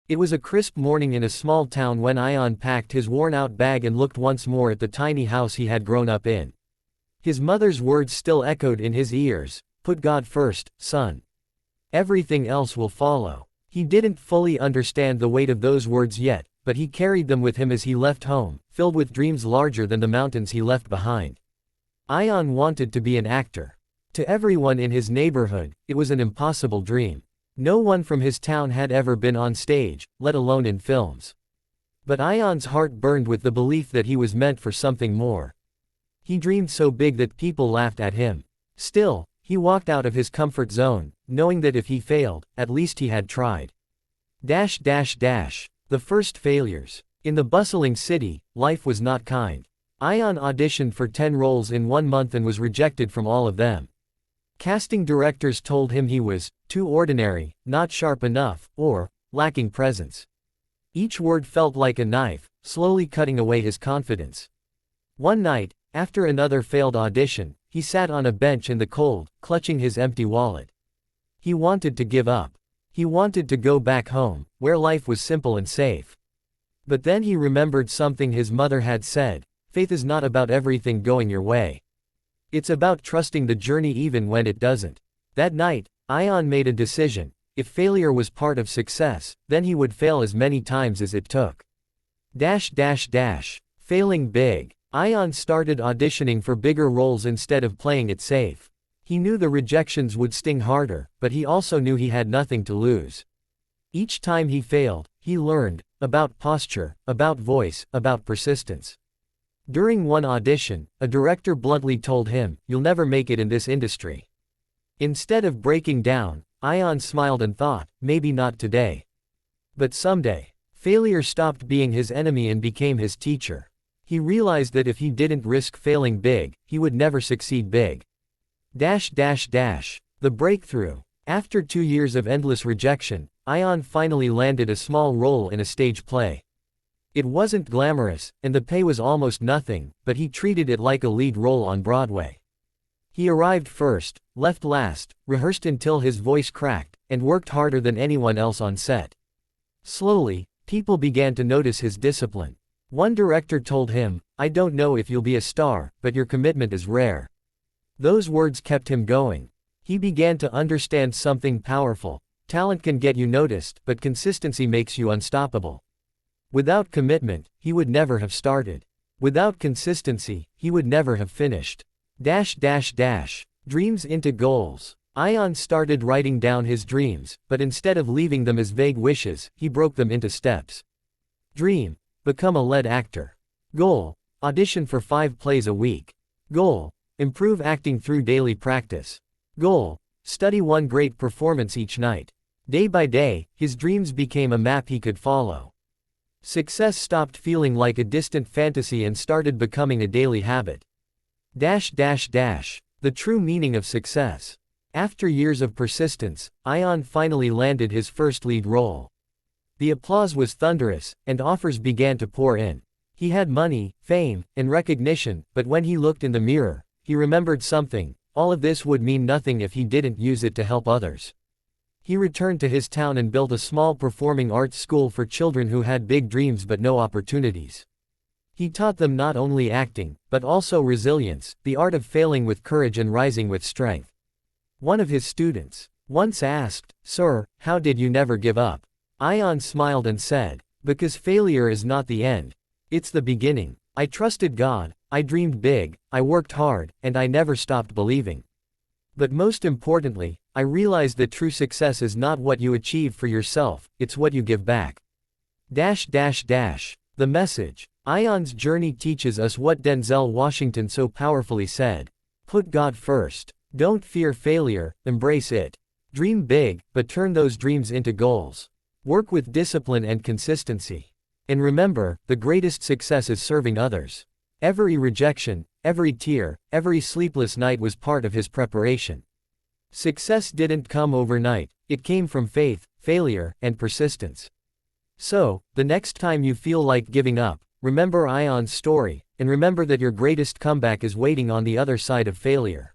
It was a crisp morning in a small town when Ion packed his worn-out bag and looked once more at the tiny house he had grown up in. His mother's words still echoed in his ears, "Put God first, son. Everything else will follow." He didn't fully understand the weight of those words yet, but he carried them with him as he left home, filled with dreams larger than the mountains he left behind. Ion wanted to be an actor. To everyone in his neighborhood, it was an impossible dream. No one from his town had ever been on stage, let alone in films. But Ion's heart burned with the belief that he was meant for something more. He dreamed so big that people laughed at him. Still, he walked out of his comfort zone, knowing that if he failed, at least he had tried. The first failures. In the bustling city, life was not kind. Ion auditioned for 10 roles in 1 month and was rejected from all of them. Casting directors told him he was too ordinary, not sharp enough, or lacking presence. Each word felt like a knife, slowly cutting away his confidence. One night, after another failed audition, he sat on a bench in the cold, clutching his empty wallet. He wanted to give up. He wanted to go back home, where life was simple and safe. But then he remembered something his mother had said: faith is not about everything going your way. It's about trusting the journey even when it doesn't. That night, Ion made a decision. If failure was part of success, then he would fail as many times as it took. Failing big. Ion started auditioning for bigger roles instead of playing it safe. He knew the rejections would sting harder, but he also knew he had nothing to lose. Each time he failed, he learned about posture, about voice, about persistence. During one audition, a director bluntly told him, "You'll never make it in this industry." Instead of breaking down, Ion smiled and thought, maybe not today. But someday. Failure stopped being his enemy and became his teacher. He realized that if he didn't risk failing big, he would never succeed big. The breakthrough. After 2 years of endless rejection, Ion finally landed a small role in a stage play. It wasn't glamorous, and the pay was almost nothing, but he treated it like a lead role on Broadway. He arrived first, left last, rehearsed until his voice cracked, and worked harder than anyone else on set. Slowly, people began to notice his discipline. One director told him, "I don't know if you'll be a star, but your commitment is rare." Those words kept him going. He began to understand something powerful. Talent can get you noticed, but consistency makes you unstoppable. Without commitment, he would never have started. Without consistency, he would never have finished. Dreams into goals. Ion started writing down his dreams, but instead of leaving them as vague wishes, he broke them into steps. Dream: become a lead actor. Goal: audition for 5 plays a week. Goal: improve acting through daily practice. Goal: study 1 great performance each night. Day by day, his dreams became a map he could follow. Success stopped feeling like a distant fantasy and started becoming a daily habit. The true meaning of success. After years of persistence, Ion finally landed his first lead role. The applause was thunderous, and offers began to pour in. He had money, fame, and recognition, but when he looked in the mirror, he remembered something: all of this would mean nothing if he didn't use it to help others. He returned to his town and built a small performing arts school for children who had big dreams but no opportunities. He taught them not only acting, but also resilience, the art of failing with courage and rising with strength. One of his students once asked, "Sir, how did you never give up?" Ion smiled and said, "Because failure is not the end. It's the beginning. I trusted God, I dreamed big, I worked hard, and I never stopped believing. But most importantly, I realized that true success is not what you achieve for yourself, it's what you give back." The message. Ion's journey teaches us what Denzel Washington so powerfully said: put God first. Don't fear failure, embrace it. Dream big, but turn those dreams into goals. Work with discipline and consistency. And remember, the greatest success is serving others. Every rejection, every tear, every sleepless night was part of his preparation. Success didn't come overnight, it came from faith, failure, and persistence. So, the next time you feel like giving up, remember Ion's story, and remember that your greatest comeback is waiting on the other side of failure.